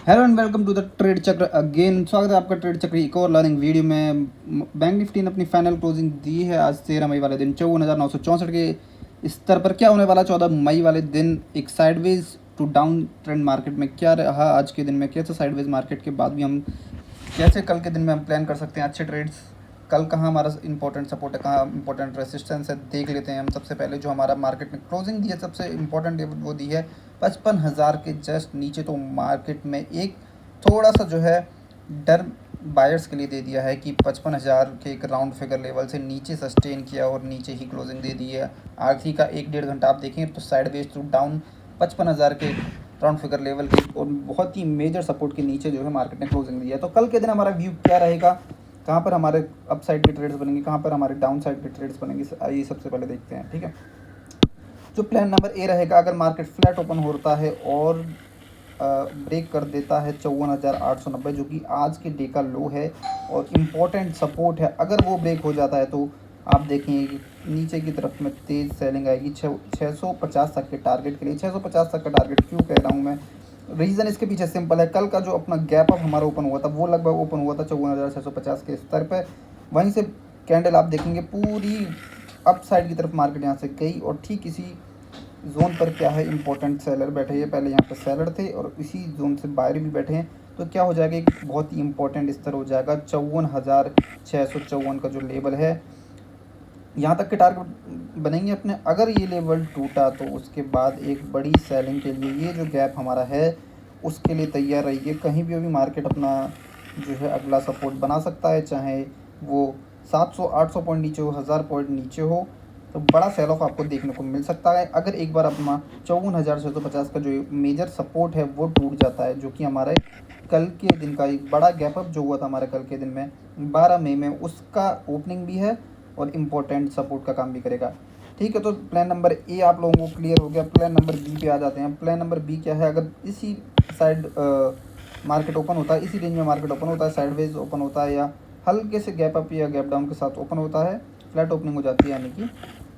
Hello and welcome to the trade Chakra again. स्वागत है आपका ट्रेड चक्र एक और लर्निंग वीडियो में। बैंक निफ्टी ने अपनी फाइनल क्लोजिंग दी है आज 13 मई वाले दिन 54,964 के स्तर पर। क्या होने वाला 14 मई वाले दिन एक sideways to down trend market में क्या रहा आज के दिन में, कैसे साइडवेज मार्केट के बाद भी हम कैसे कल के दिन में हम प्लान कर सकते हैं अच्छे ट्रेड्स। कल कहाँ हमारा इंपॉर्टेंट सपोर्ट है, कहाँ इंपॉर्टेंट रेसिस्टेंस है, देख लेते हैं हम। सबसे पहले जो हमारा मार्केट में क्लोजिंग दी है सबसे इंपॉर्टेंट वो दी है 55,000 के जस्ट नीचे। तो मार्केट में एक थोड़ा सा जो है डर बायर्स के लिए दे दिया है कि 55,000 के एक राउंड फिगर लेवल से नीचे सस्टेन किया और नीचे ही क्लोजिंग दे दी है। आखिरी का 1-1.5 घंटा आप देखेंगे तो साइडवेज थ्रू डाउन 55,000 के राउंड फिगर लेवल की और बहुत ही मेजर सपोर्ट के नीचे जो है मार्केट ने क्लोजिंग दी है। तो कल के दिन हमारा व्यू क्या रहेगा, कहाँ पर हमारे अप साइड के ट्रेड्स बनेंगे, कहाँ पर हमारे डाउन साइड के ट्रेड्स बनेंगे, आइए सबसे पहले देखते हैं। ठीक है, जो प्लान नंबर ए रहेगा, अगर मार्केट फ्लैट ओपन होता है और ब्रेक कर देता है 54,890 जो कि आज के डे का लो है और इम्पोर्टेंट सपोर्ट है, अगर वो ब्रेक हो जाता है तो आप देखेंगे कि नीचे की तरफ में तेज़ सेलिंग आएगी 650 तक के टारगेट के लिए। 650 तक का टारगेट क्यों कह रहा हूँ मैं, रीज़न इसके पीछे सिंपल है। कल का जो अपना गैप अप हमारा ओपन हुआ था वो लगभग ओपन हुआ था 54,650 के स्तर पर। वहीं से कैंडल आप देखेंगे पूरी अप साइड की तरफ मार्केट यहाँ से गई और ठीक इसी जोन पर क्या है इंपॉर्टेंट सेलर बैठे हैं। पहले यहाँ पर सेलर थे और इसी जोन से बायर भी बैठे हैं। तो क्या हो जाएगा, एक बहुत ही इंपॉर्टेंट स्तर हो जाएगा 54,654 का जो लेवल है, यहाँ तक के टारगेट बनेंगे अपने। अगर ये लेवल टूटा तो उसके बाद एक बड़ी सेलिंग के लिए ये जो गैप हमारा है उसके लिए तैयार रहिए। कहीं भी अभी मार्केट अपना जो है अगला सपोर्ट बना सकता है, चाहे वो 700-800 पॉइंट नीचे हो, 1000 पॉइंट नीचे हो, तो बड़ा सेल ऑफ आपको देखने को मिल सकता है। अगर एक बार अपना 54,650 का जो मेजर सपोर्ट है वो टूट जाता है, जो कि हमारे कल के दिन का एक बड़ा गैप अप जो हुआ था हमारे कल के दिन में 12 मई में, उसका ओपनिंग भी है और इम्पोर्टेंट सपोर्ट का काम भी करेगा। ठीक है, तो प्लान नंबर ए आप लोगों को क्लियर हो गया। प्लान नंबर बी पे आ जाते हैं। प्लान नंबर बी क्या है, अगर इसी साइड मार्केट ओपन होता है, इसी रेंज में मार्केट ओपन होता है, साइडवेज ओपन होता है या हल्के से गैप अप या गैप डाउन के साथ ओपन होता है, फ्लैट ओपनिंग हो जाती है यानी कि,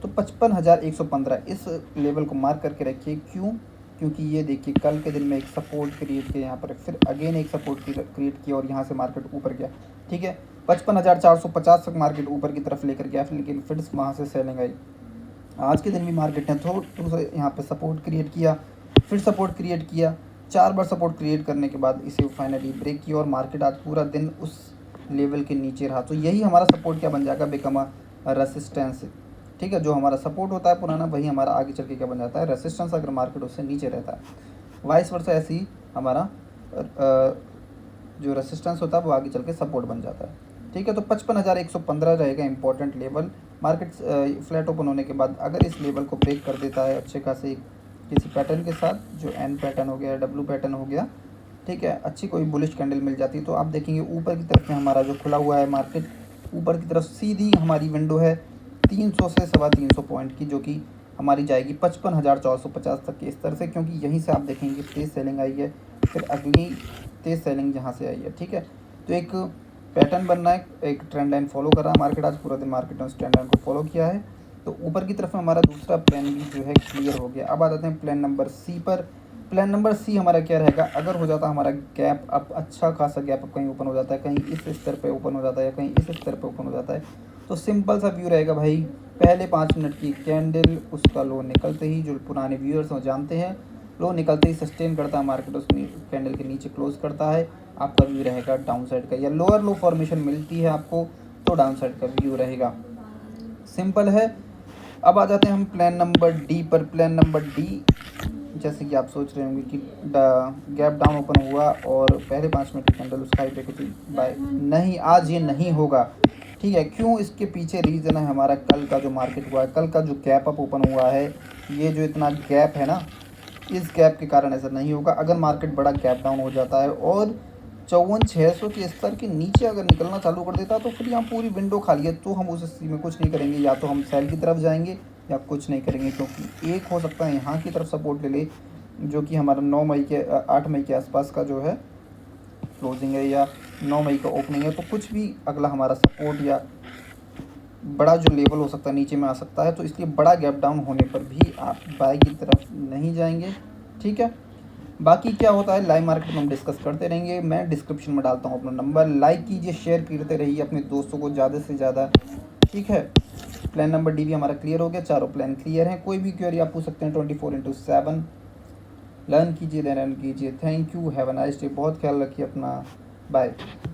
तो 55,115 इस लेवल को मार्क करके रखिए। क्यों, क्योंकि ये देखिए कल के दिन में एक सपोर्ट क्रिएट किया यहाँ पर, फिर अगेन एक सपोर्ट क्रिएट किया और यहाँ से मार्केट ऊपर गया। ठीक है, 55,450 तक मार्केट ऊपर की तरफ लेकर गया, लेकिन फिर वहाँ से सेलिंग आई। आज के दिन भी मार्केट ने थोड़ा सा यहाँ पे सपोर्ट क्रिएट किया, फिर सपोर्ट क्रिएट किया, 4 बार सपोर्ट क्रिएट करने के बाद इसे फाइनली ब्रेक किया और मार्केट आज पूरा दिन उस लेवल के नीचे रहा। तो यही हमारा सपोर्ट क्या बन जाएगा, बिकम अ रेसिस्टेंस। ठीक है, जो हमारा सपोर्ट होता है पुराना वही हमारा आगे चल के क्या बन जाता है, रेसिस्टेंस, अगर मार्केट उससे नीचे रहता है। वाइस वर्सा ऐसे ही हमारा जो रेसिस्टेंस होता है वो आगे चल के सपोर्ट बन जाता है। ठीक है, तो 55,115 रहेगा important level. Market flat open होने के बाद अगर इस लेवल को ब्रेक कर देता है अच्छे खासे किसी पैटर्न के साथ, जो एन पैटर्न हो गया, डब्ल्यू पैटर्न हो गया, ठीक है, अच्छी कोई बुलिश कैंडल मिल जाती है, तो आप देखेंगे ऊपर की तरफ में हमारा जो खुला हुआ है मार्केट, ऊपर की तरफ सीधी हमारी विंडो है 300 से 350 पॉइंट की, जो कि हमारी जाएगी 55,450 तक के स्तर से, क्योंकि यहीं से आप देखेंगे तेज़ सेलिंग आई है, फिर अगली तेज़ सेलिंग यहाँ से आई है। ठीक है, तो एक पैटर्न बनना है, एक ट्रेंड लाइन फॉलो कर रहा है मार्केट। आज पूरा दिन मार्केट ने उस ट्रेंड लाइन को फॉलो किया है, तो ऊपर की तरफ में हमारा दूसरा प्लान भी जो है क्लियर हो गया। अब आ जाते हैं प्लान नंबर सी पर। प्लान नंबर सी हमारा क्या रहेगा, अगर हो जाता हमारा गैप अप, अच्छा खासा गैप अप कहीं ओपन हो जाता है, कहीं इस स्तर पे ओपन हो जाता है या कहीं इस स्तर पे ओपन हो जाता है, तो सिंपल सा व्यू रहेगा भाई, पहले 5 मिनट की कैंडल उसका लो निकलते ही, जो पुराने व्यूअर्स हैं जानते हैं, लो निकलते ही सस्टेन करता है मार्केट, उस कैंडल के नीचे क्लोज करता है, आपका व्यू रहेगा डाउन साइड का, या लोअर लो फॉर्मेशन मिलती है आपको तो डाउन साइड का व्यू रहेगा। सिंपल है। अब आ जाते हैं हम प्लान नंबर डी पर। प्लान नंबर डी, जैसे कि आप सोच रहे होंगे कि गैप डाउन ओपन हुआ और पहले 5 मिनट की कैंडल उसका ही ब्रेक बाय, नहीं, आज ये नहीं होगा। ठीक है, क्यों, इसके पीछे रीज़न है हमारा कल का जो मार्केट हुआ है, कल का जो गैप अप ओपन हुआ है, ये जो इतना गैप है ना, इस गैप के कारण ऐसा नहीं होगा। अगर मार्केट बड़ा गैप डाउन हो जाता है और 54,600 के स्तर के नीचे अगर निकलना चालू कर देता है, तो फिर यहाँ पूरी विंडो खाली है, तो हम उस स्थिति में कुछ नहीं करेंगे, या तो हम सेल की तरफ जाएंगे या कुछ नहीं करेंगे, क्योंकि एक हो सकता है यहाँ की तरफ सपोर्ट ले ले, जो कि हमारा 9 मई के 8 मई के आसपास का जो है क्लोजिंग है, या 9 मई का ओपनिंग है, तो कुछ भी अगला हमारा सपोर्ट या बड़ा जो लेवल हो सकता है नीचे में आ सकता है, तो इसलिए बड़ा गैप डाउन होने पर भी आप बाय की तरफ नहीं जाएंगे। ठीक है, बाकी क्या होता है लाइव मार्केट में हम डिस्कस करते रहेंगे। मैं डिस्क्रिप्शन में डालता हूँ अपना नंबर, लाइक कीजिए, शेयर करते रहिए अपने दोस्तों को ज़्यादा से ज़्यादा। ठीक है, प्लान नंबर डी भी हमारा क्लियर हो गया, चारों प्लान क्लियर हैं। कोई भी क्वेरी आप पूछ सकते हैं 24/7। लर्न कीजिए, रन कीजिए। Thank you, have a nice day. बहुत ख्याल रखिए अपना, बाय।